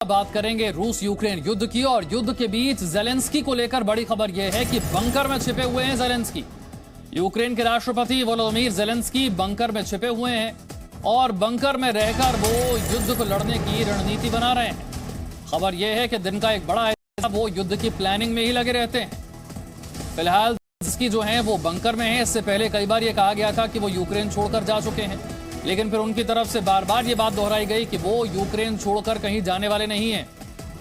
बात करेंगे रूस यूक्रेन युद्ध की। और युद्ध के बीच ज़ेलेंस्की को लेकर बड़ी खबर यह है कि बंकर में छिपे हुए हैं ज़ेलेंस्की। यूक्रेन के राष्ट्रपति वोलोदिमीर ज़ेलेंस्की बंकर में छिपे हुए हैं और बंकर में रहकर वो युद्ध को लड़ने की रणनीति बना रहे हैं। खबर यह है कि दिन का एक बड़ा हिस्सा वो युद्ध की प्लानिंग में ही लगे रहते हैं। फिलहाल ज़ेलेंस्की जो हैं वो बंकर में हैं। इससे पहले कई बार ये कहा गया था कि वो यूक्रेन छोड़कर जा चुके हैं, लेकिन फिर उनकी तरफ से बार बार ये बात दोहराई गई कि वो यूक्रेन छोड़कर कहीं जाने वाले नहीं हैं।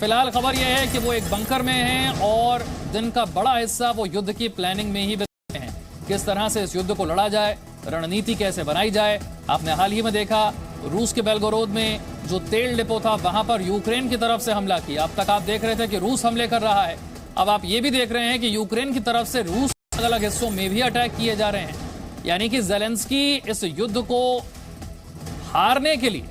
फिलहाल खबर यह है कि वो एक बंकर में हैं और दिन का बड़ा हिस्सा वो युद्ध की प्लानिंग में ही बिताते हैं। किस तरह से इस युद्ध को लड़ा जाए, रणनीति कैसे बनाई जाए। आपने हाल ही में देखा रूस के बेलगोरोद में जो तेल डिपो था वहां पर यूक्रेन की तरफ से हमला किया। अब तक आप देख रहे थे कि रूस हमले कर रहा है, अब आप ये भी देख रहे हैं कि यूक्रेन की तरफ से रूस अलग अलग हिस्सों में भी अटैक किए जा रहे हैं। यानी कि ज़ेलेंस्की इस युद्ध को हारने के लिए,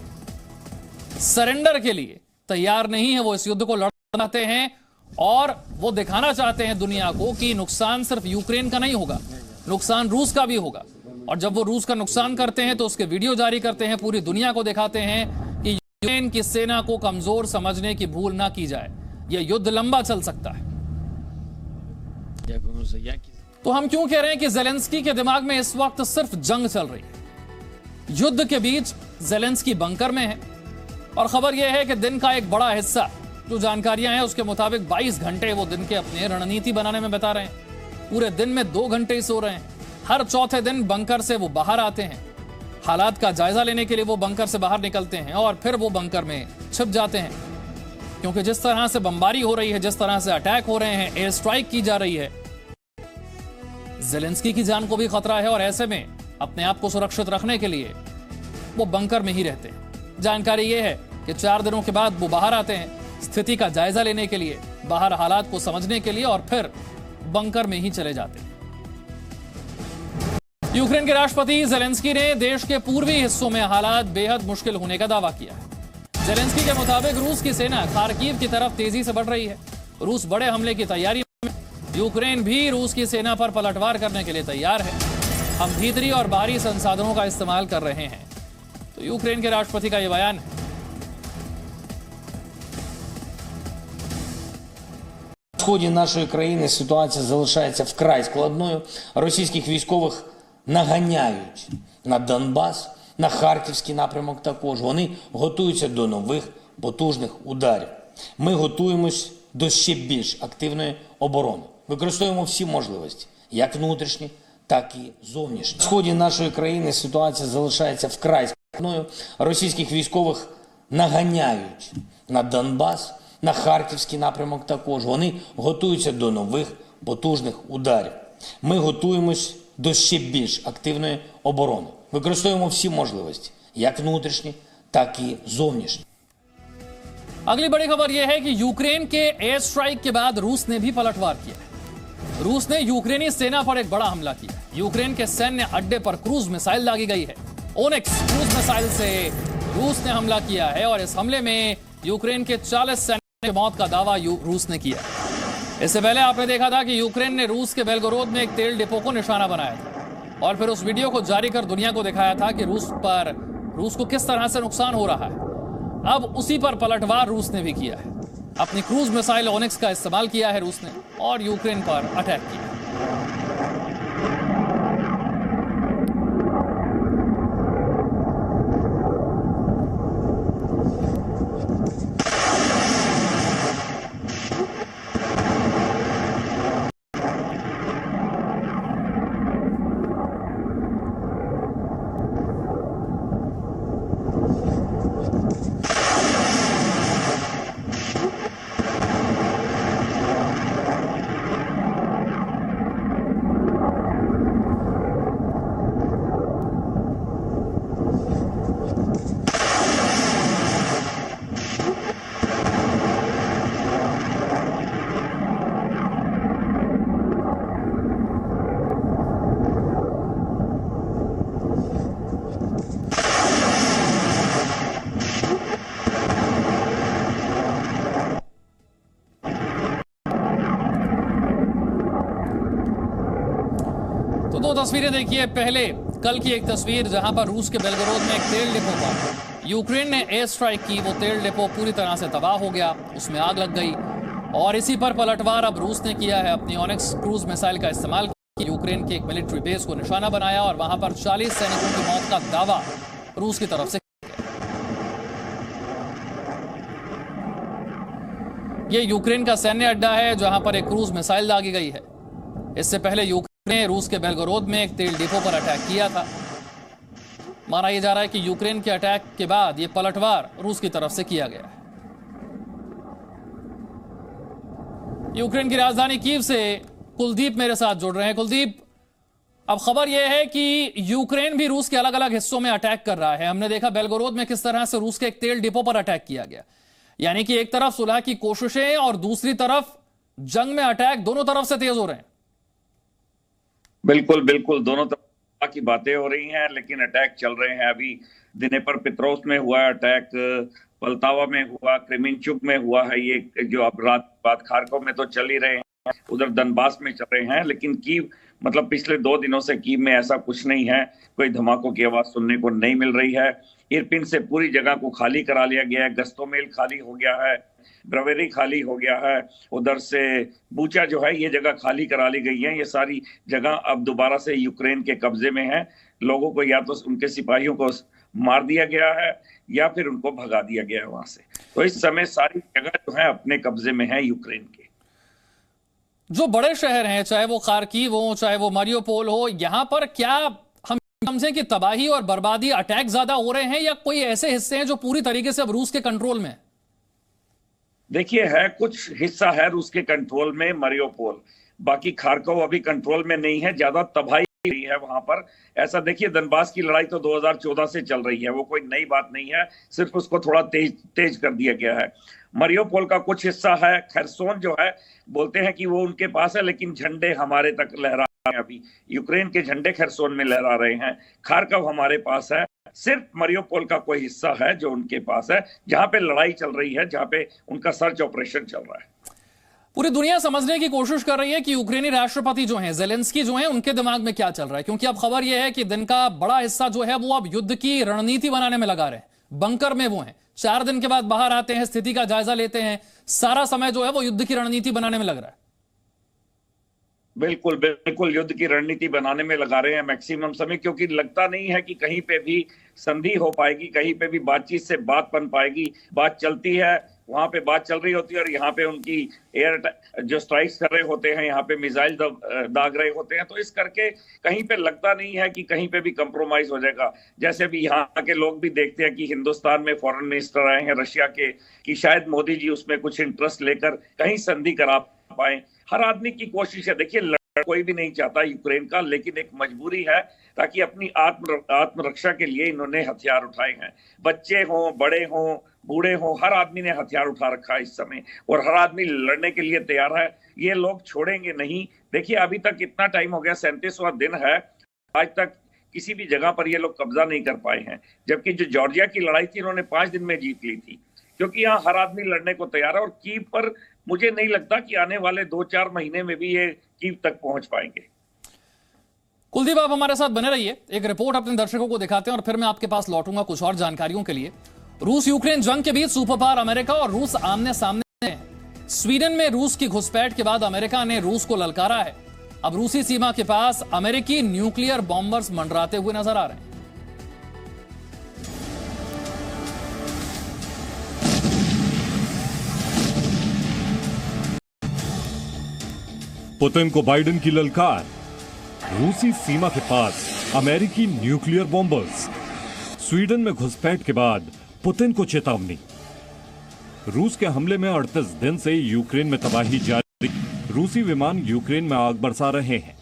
सरेंडर के लिए तैयार नहीं है। वो इस युद्ध को लड़ना चाहते हैं और वो दिखाना चाहते हैं दुनिया को कि नुकसान सिर्फ यूक्रेन का नहीं होगा, नुकसान रूस का भी होगा। और जब वो रूस का नुकसान करते हैं तो उसके वीडियो जारी करते हैं, पूरी दुनिया को दिखाते हैं कि यूक्रेन की सेना को कमजोर समझने की भूल ना की जाए। यह युद्ध लंबा चल सकता है। तो हम क्यों कह रहे हैं कि ज़ेलेंस्की के दिमाग में इस वक्त सिर्फ जंग चल रही है। युद्ध के बीच ज़ेलेंस्की बंकर में है और खबर यह है कि दिन का एक बड़ा हिस्सा, जो जानकारियां हैं उसके मुताबिक 22 घंटे वो दिन के अपने रणनीति बनाने में बिता रहे हैं। पूरे दिन में 2 घंटे ही सो रहे हैं। हर चौथे दिन बंकर से वो बाहर आते हैं, हालात का जायजा लेने के लिए वो बंकर से बाहर निकलते हैं और फिर वो बंकर में छिप जाते हैं। क्योंकि जिस तरह से बमबारी हो रही है, जिस तरह से अटैक हो रहे हैं, एयर स्ट्राइक की जा रही है, ज़ेलेंस्की की जान को भी खतरा है और ऐसे में अपने आप को सुरक्षित रखने के लिए वो बंकर में ही रहते हैं। जानकारी यह है कि 4 दिनों के बाद वो बाहर आते हैं स्थिति का जायजा लेने के लिए, बाहर हालात को समझने के लिए, और फिर बंकर में ही चले जाते हैं। यूक्रेन के राष्ट्रपति ज़ेलेंस्की ने देश के पूर्वी हिस्सों में हालात बेहद मुश्किल होने का दावा किया है। ज़ेलेंस्की के मुताबिक रूस की सेना खार्किव की तरफ तेजी से बढ़ रही है। रूस बड़े हमले की तैयारी में, यूक्रेन भी रूस की सेना पर पलटवार करने के लिए तैयार है। हम भीतरी और बाहरी संसाधनों का इस्तेमाल कर रहे हैं। तो यूक्रेन के राष्ट्रपति का यह बयान है। На сході нашої країни ситуація залишається вкрай складною. Російських військових наганяють на Донбас, на Харківський напрямок також. Вони готуються до нових потужних ударів. Ми готуємось до ще більш активної оборони. Використовуємо всі можливості, як внутрішні, так і зовнішні. На сході нашої країни ситуація залишається вкрай складною. Російських військових наганяють на Донбас, на Харківський напрямок також. Вони готуються до нових потужних ударів. Ми готуємось до ще більш активної оборони. Використовуємо всі можливості, як внутрішні, так і зовнішні. अगली बड़ी खबर यह है कि यूक्रेन के एयर स्ट्राइक के बाद रूस ने भी पलटवार किया है। रूस ने यूक्रेनी सेना पर एक बड़ा हमला किया। यूक्रेन के सैन्य अड्डे पर क्रूज मिसाइल दागी गई है। ओनिक्स क्रूज मिसाइल से रूस ने हमला किया है और इस हमले में यूक्रेन के 40 सैनिकों की मौत का दावा रूस ने किया। इससे पहले आपने देखा था कि यूक्रेन ने रूस के बेलगोरोद में एक तेल डिपो को निशाना बनाया था और फिर उस वीडियो को जारी कर दुनिया को दिखाया था कि रूस को किस तरह से नुकसान हो रहा है। अब उसी पर पलटवार रूस ने भी किया है। अपनी क्रूज मिसाइल ओनिक्स का इस्तेमाल किया है रूस ने और यूक्रेन पर अटैक किया। तो 2 तस्वीरें देखिए। पहले कल की एक तस्वीर जहां पर रूस के बेलगोरोद में एक तेल डिपो पर यूक्रेन ने एयर स्ट्राइक की, वो तेल डिपो पूरी तरह से तबाह हो गया, उसमें आग लग गई। और इसी पर पलटवार अब रूस ने किया है। अपनी ऑनिक्स क्रूज मिसाइल का इस्तेमाल किया, यूक्रेन के एक मिलिट्री बेस को निशाना बनाया और वहां पर 40 सैनिकों की मौत का दावा रूस की तरफ से। ये यूक्रेन का सैन्य अड्डा है जहां पर एक क्रूज मिसाइल दागी गई है। इससे पहले यूक्रेन ने रूस के बेलगोरोद में एक तेल डिपो पर अटैक किया था। माना यह जा रहा है कि यूक्रेन के अटैक के बाद यह पलटवार रूस की तरफ से किया गया है। यूक्रेन की राजधानी कीव से कुलदीप मेरे साथ जुड़ रहे हैं। कुलदीप, अब खबर यह है कि यूक्रेन भी रूस के अलग अलग हिस्सों में अटैक कर रहा है। हमने देखा बेलगोरोद में किस तरह से रूस के एक तेल डिपो पर अटैक किया गया, यानी कि एक तरफ सुलह की कोशिशें और दूसरी तरफ जंग में अटैक, दोनों तरफ से तेज हो रहे हैं। बिल्कुल बिल्कुल, दोनों तरफ की बातें हो रही हैं, लेकिन अटैक चल रहे हैं। अभी दिनेपर पित्रोस में हुआ अटैक, पलतावा में हुआ, क्रेमिंचुक में हुआ है, ये जो अब रात खार्कोव में तो चल ही रहे हैं, उधर दनबास में चल रहे हैं। लेकिन कीव, मतलब पिछले 2 दिनों से कीव में ऐसा कुछ नहीं है, कोई धमाकों की आवाज सुनने को नहीं मिल रही है। इरपिन से पूरी जगह को खाली करा लिया गया है, गस्तोमेल खाली हो गया है, ब्रवेरी खाली हो गया है, उधर से बूचा जो है ये जगह खाली करा ली गई है। ये सारी जगह अब दोबारा से यूक्रेन के कब्जे में है। लोगों को या तो उनके सिपाहियों को मार दिया गया है या फिर उनको भगा दिया गया है वहां से। तो इस समय सारी जगह जो है अपने कब्जे में है यूक्रेन के। जो बड़े शहर हैं, चाहे वो खार्किव हो, चाहे वो मारियोपोल हो, यहां पर क्या हम समझें कि तबाही और बर्बादी, अटैक ज्यादा हो रहे हैं, या कोई ऐसे हिस्से हैं जो पूरी तरीके से अब रूस के कंट्रोल में? देखिए, है कुछ हिस्सा है रूस के कंट्रोल में, मारियोपोल, बाकी खार्कोव अभी कंट्रोल में नहीं है। ज्यादा तबाही है वहां पर। ऐसा देखिए, दनबास की लड़ाई तो 2014 से चल रही है, वो कोई नई बात नहीं है, सिर्फ उसको थोड़ा तेज कर दिया गया है। मारियोपोल का कुछ हिस्सा है, खरसोन जो है बोलते हैं कि वो उनके पास है, लेकिन झंडे हमारे तक लहरा रहे हैं। अभी यूक्रेन के झंडे खरसोन में लहरा रहे हैं। खार्कोव हमारे पास है, सिर्फ मारियोपोल का कोई हिस्सा है जो उनके पास है, जहां पे लड़ाई चल रही है, जहां पे उनका सर्च ऑपरेशन चल रहा है। पूरी दुनिया समझने की कोशिश कर रही है कि यूक्रेनी राष्ट्रपति जो हैं, ज़ेलेंस्की जो हैं, उनके दिमाग में क्या चल रहा है, क्योंकि अब खबर यह है कि दिन का बड़ा हिस्सा जो है वो अब युद्ध की रणनीति बनाने में लगा रहे हैं। बंकर में वो हैं, 4 दिन के बाद बाहर आते हैं, स्थिति का जायजा लेते हैं, सारा समय जो है वो युद्ध की रणनीति बनाने में लग रहा है। बिल्कुल बिल्कुल, युद्ध की रणनीति बनाने में लगा रहे हैं मैक्सिमम समय, क्योंकि लगता नहीं है कि कहीं पे भी संधि हो पाएगी, कहीं पे भी बातचीत से बात बन पाएगी। बात चलती है, वहां पे बात चल रही होती है और यहाँ पे उनकी एयर जो स्ट्राइक्स कर रहे होते हैं, यहाँ पे मिसाइल दाग रहे होते हैं। तो इस करके कहीं पे लगता नहीं है कि कहीं पे भी कंप्रोमाइज हो जाएगा। जैसे भी यहाँ के लोग भी देखते हैं कि हिंदुस्तान में फॉरेन मिनिस्टर आए हैं रशिया के, कि शायद मोदी जी उसमें कुछ इंटरेस्ट लेकर कहीं संधि करा पाए। हर आदमी की कोशिश है। देखिए, कोई भी नहीं चाहता यूक्रेन का, लेकिन एक मजबूरी है, ताकि अपनी आत्मरक्षा के लिए इन्होंने हथियार उठाए हैं। बच्चे हों, बड़े हों, बूढ़े हों, हर आदमी ने हथियार उठा रखा है इस समय, और हर आदमी लड़ने के लिए तैयार है। ये लोग छोड़ेंगे नहीं। देखिए, अभी तक इतना टाइम हो गया, 37वां दिन है, आज तक किसी भी जगह पर ये लोग कब्जा नहीं कर पाए हैं। जबकि जो जॉर्जिया की लड़ाई थी, इन्होंने 5 दिन में जीत ली थी, क्योंकि यहाँ हर आदमी लड़ने को तैयार है। और कीव पर मुझे नहीं लगता कि आने वाले 2-4 महीने में भी ये कीव तक पहुंच पाएंगे। कुलदीप, आप हमारे साथ बने रहिए, एक रिपोर्ट अपने दर्शकों को दिखाते हैं और फिर मैं आपके पास लौटूंगा कुछ और जानकारियों के लिए। रूस यूक्रेन जंग के बीच सुपर पावर अमेरिका और रूस आमने सामने हैं। स्वीडन में रूस की घुसपैठ के बाद अमेरिका ने रूस को ललकारा है। अब रूसी सीमा के पास अमेरिकी न्यूक्लियर बॉम्बर्स मंडराते हुए नजर आ रहे हैं। पुतिन को बाइडेन की ललकार, रूसी सीमा के पास अमेरिकी न्यूक्लियर बॉम्बर्स। स्वीडन में घुसपैठ के बाद पुतिन को चेतावनी। रूस के हमले में 38 दिन से यूक्रेन में तबाही जारी। रूसी विमान यूक्रेन में आग बरसा रहे हैं।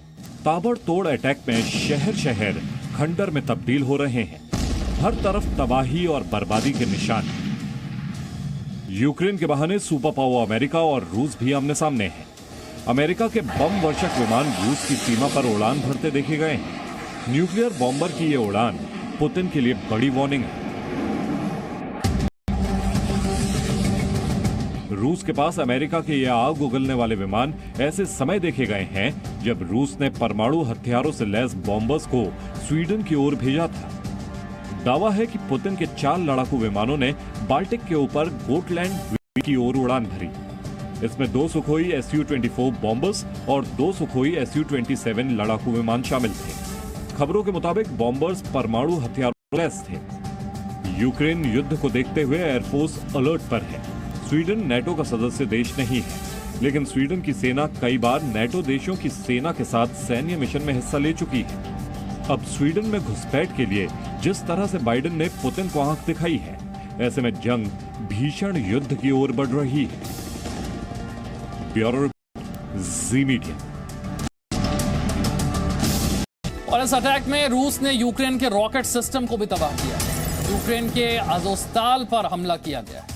ताबड़तोड़ अटैक में शहर शहर खंडर में तब्दील हो रहे हैं। हर तरफ तबाही और बर्बादी के निशान। यूक्रेन के बहाने सुपर पावर अमेरिका और रूस भी आमने सामने हैं। अमेरिका के बम वर्षक विमान रूस की सीमा पर उड़ान भरते देखे गए हैं। न्यूक्लियर बॉम्बर की ये उड़ान पुतिन के लिए बड़ी वार्निंग है। रूस के पास अमेरिका के ये आग उगलने वाले विमान ऐसे समय देखे गए हैं जब रूस ने परमाणु हथियारों से लैस बॉम्बर्स को स्वीडन की ओर भेजा था। दावा है कि पुतिन के 4 लड़ाकू विमानों ने बाल्टिक के ऊपर गोटलैंड की ओर उड़ान भरी। इसमें 2 सुखोई Su-24 बॉम्बर्स और 2 सुखोई Su-27 लड़ाकू विमान शामिल थे। खबरों के मुताबिक बॉम्बर्स परमाणु हथियारों लैस थे। यूक्रेन युद्ध को देखते हुए एयरफोर्स अलर्ट पर है। स्वीडन नेटो का सदस्य देश नहीं है, लेकिन स्वीडन की सेना कई बार नेटो देशों की सेना के साथ सैन्य मिशन में हिस्सा ले चुकी है। अब स्वीडन में घुसपैठ के लिए जिस तरह से बाइडेन ने पुतिन को आंख दिखाई है, ऐसे में जंग भीषण युद्ध की ओर बढ़ रही है। ब्यूरो रिपोर्ट, जी मीडिया। और इस अटैक में रूस ने यूक्रेन के रॉकेट सिस्टम को भी तबाह किया। यूक्रेन के अज़ोस्ताल पर हमला किया गया है।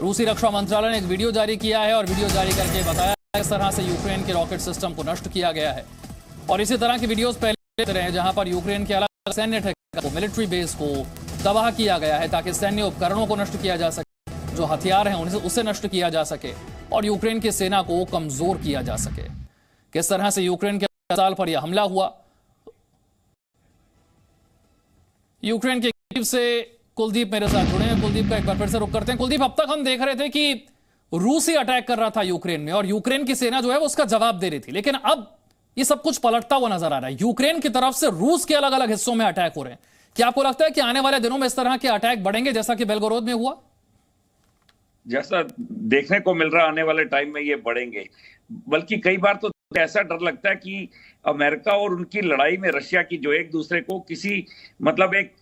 रूसी रक्षा मंत्रालय ने एक वीडियो जारी किया है और वीडियो जारी करके बताया इस तरह से यूक्रेन के रॉकेट सिस्टम को नष्ट किया गया है। और इसी तरह की वीडियोस पहले देते रहे जहां पर यूक्रेन के अलग सैन्य ठिकानों को, मिलिट्री बेस को तबाह किया गया है ताकि सैन्य उपकरणों को नष्ट किया जा सके, जो हथियार हैं उसे नष्ट किया जा सके और यूक्रेन की सेना को कमजोर किया जा सके। किस तरह से यूक्रेन के अज़ोस्ताल पर यह हमला हुआ, यूक्रेन के कीव से कुलदीप मेरे साथ जुड़े हैं। कुलदीप का एक बार फिर से रुख करते हैं। कुलदीप, अब तक हम देख रहे थे कि रूस ही अटैक कर रहा था यूक्रेन में और यूक्रेन की सेना जो है वो उसका जवाब दे रही थी, लेकिन अब ये सब कुछ पलटता हुआ नजर आ रहा है। यूक्रेन की तरफ से रूस के अलग अलग हिस्सों में अटैक हो रहे हैं। क्या आपको लगता है कि आने वाले दिनों में इस तरह के अटैक बढ़ेंगे जैसा कि बेलगोरोद में हुआ? जैसा देखने को मिल रहा है आने वाले टाइम में ये बढ़ेंगे, बल्कि कई बार तो ऐसा डर लगता है कि अमेरिका और उनकी लड़ाई में रशिया की, जो एक दूसरे को किसी मतलब एक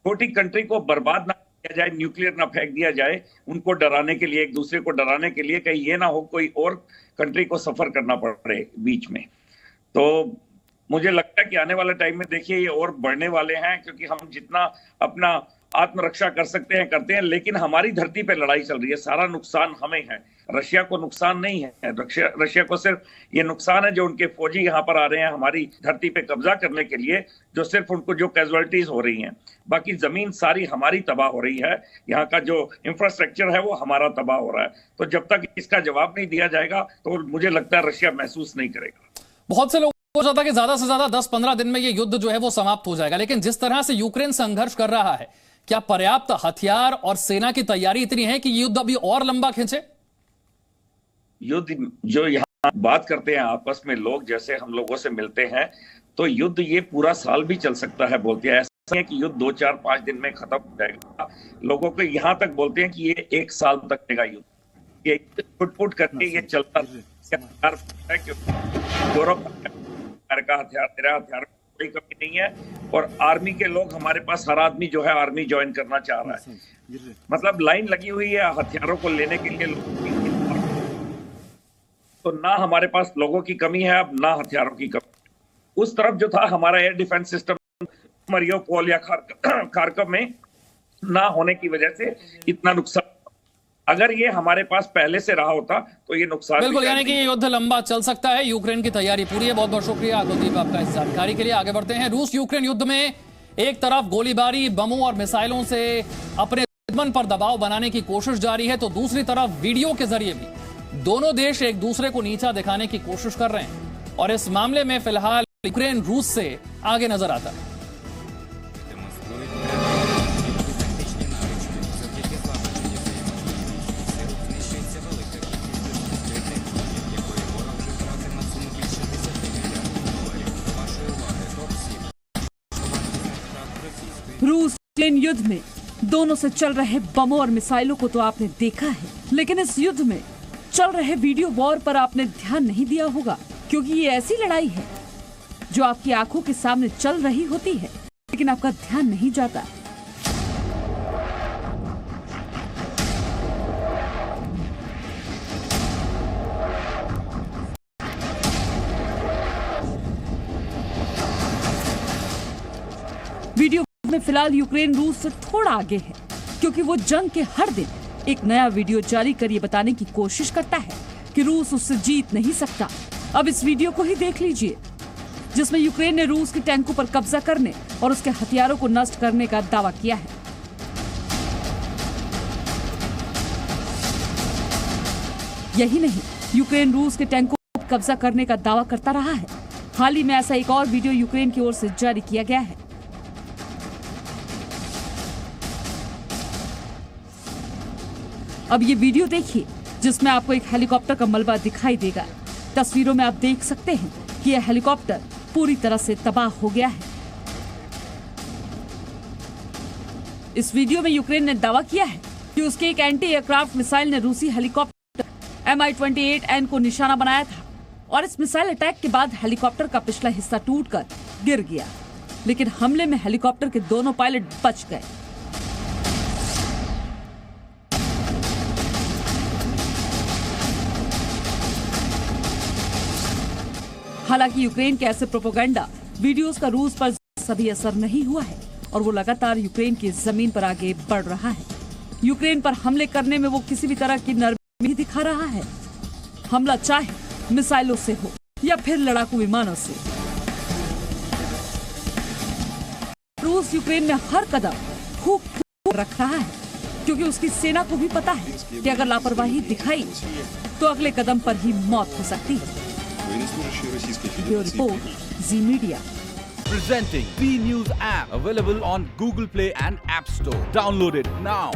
छोटी कंट्री को बर्बाद ना किया जाए, न्यूक्लियर ना फेंक दिया जाए, उनको डराने के लिए, एक दूसरे को डराने के लिए, कहीं ये ना हो कोई और कंट्री को सफर करना पड़े बीच में। तो मुझे लगता है कि आने वाले टाइम में देखिए ये और बढ़ने वाले हैं, क्योंकि हम जितना अपना आत्मरक्षा कर सकते हैं करते हैं, लेकिन हमारी धरती पे लड़ाई चल रही है, सारा नुकसान हमें है, रशिया को नुकसान नहीं है। रशिया को सिर्फ ये नुकसान है जो उनके फौजी यहाँ पर आ रहे हैं हमारी धरती पे कब्जा करने के लिए, जो सिर्फ उनको जो कैजुअलिटीज हो रही हैं, बाकी जमीन सारी हमारी तबाह हो रही है, यहाँ का जो इंफ्रास्ट्रक्चर है वो हमारा तबाह हो रहा है। तो जब तक इसका जवाब नहीं दिया जाएगा तो मुझे लगता है रशिया महसूस नहीं करेगा। बहुत से लोग हो जाता कि ज्यादा से ज्यादा 10-15 दिन में ये युद्ध जो है वो समाप्त हो जाएगा, लेकिन जिस तरह से यूक्रेन संघर्ष कर रहा है, क्या पर्याप्त हथियार और सेना की तैयारी इतनी है कि युद्ध अभी और लंबा खींचे? युद्ध जो यहाँ बात करते हैं आपस में लोग, जैसे हम लोगों से मिलते हैं, तो युद्ध ये पूरा साल भी चल सकता है बोलते हैं। ऐसा है कि युद्ध 2, 4, 5 दिन में खत्म हो जाएगा। लोगों को यहाँ तक बोलते हैं कि ये 1 साल तक चलेगा युद्ध, ये फुट करके ये चलता है, क्योंकि यूरोप का हथियार, तेरा हथियार कोई कमी नहीं है, और आर्मी के लोग हमारे पास, हर आदमी जो है आर्मी ज्वाइन करना चाह रहा है, मतलब लाइन लगी हुई है हथियारों को लेने के लिए लोगों की। तो ना हमारे पास लोगों की कमी है अब, ना हथियारों की कमी। उस तरफ जो था हमारा एयर डिफेंस सिस्टम मरियोपोल या खार्कव में ना होने की वजह से इतना नुकसान, अगर ये हमारे पास पहले से रहा होता तो ये नुकसान बिल्कुल, यानी कि ये युद्ध लंबा चल सकता है। यूक्रेन की तैयारी पूरी है। बहुत बहुत शुक्रिया कुलदीप आपका इस जानकारी के लिए। आगे बढ़ते हैं। रूस यूक्रेन युद्ध में एक तरफ गोलीबारी, बमों और मिसाइलों से अपने दुश्मन पर दबाव बनाने की कोशिश जारी है, तो दूसरी तरफ वीडियो के जरिए भी दोनों देश एक दूसरे को नीचा दिखाने की कोशिश कर रहे हैं, और इस मामले में फिलहाल यूक्रेन रूस से आगे नजर आता है। रूस यूक्रेन युद्ध में दोनों से चल रहे बमों और मिसाइलों को तो आपने देखा है, लेकिन इस युद्ध में चल रहे वीडियो वॉर पर आपने ध्यान नहीं दिया होगा, क्योंकि ये ऐसी लड़ाई है जो आपकी आंखों के सामने चल रही होती है, लेकिन आपका ध्यान नहीं जाता। वीडियो में फिलहाल यूक्रेन रूस से थोड़ा आगे है, क्योंकि वो जंग के हर दिन एक नया वीडियो जारी कर ये बताने की कोशिश करता है कि रूस उससे जीत नहीं सकता। अब इस वीडियो को ही देख लीजिए, जिसमें यूक्रेन ने रूस के टैंकों पर कब्जा करने और उसके हथियारों को नष्ट करने का दावा किया है। यही नहीं, यूक्रेन रूस के टैंकों पर कब्जा करने का दावा करता रहा है। हाल ही में ऐसा एक और वीडियो यूक्रेन की ओर से जारी किया गया है। अब ये वीडियो देखिए जिसमें आपको एक हेलीकॉप्टर का मलबा दिखाई देगा। तस्वीरों में आप देख सकते हैं कि यह हेलीकॉप्टर पूरी तरह से तबाह हो गया है। इस वीडियो में यूक्रेन ने दावा किया है कि उसके एक एंटी एयरक्राफ्ट मिसाइल ने रूसी हेलीकॉप्टर Mi-28N को निशाना बनाया था और इस मिसाइल अटैक के बाद हेलीकॉप्टर का पिछला हिस्सा टूटकर गिर गया, लेकिन हमले में हेलीकॉप्टर के दोनों पायलट बच गए। हालांकि यूक्रेन के ऐसे प्रोपेगेंडा वीडियोस का रूस पर सभी असर नहीं हुआ है और वो लगातार यूक्रेन की जमीन पर आगे बढ़ रहा है। यूक्रेन पर हमले करने में वो किसी भी तरह की नरमी नहीं दिखा रहा है। हमला चाहे मिसाइलों से हो या फिर लड़ाकू विमानों से, रूस यूक्रेन में हर कदम फूंक रख रहा है, क्योंकि उसकी सेना को भी पता है कि अगर लापरवाही दिखाई तो अगले कदम पर ही मौत हो सकती है। Bureau report, ji media. Presenting B News app, available on Google Play and App Store. Download it now.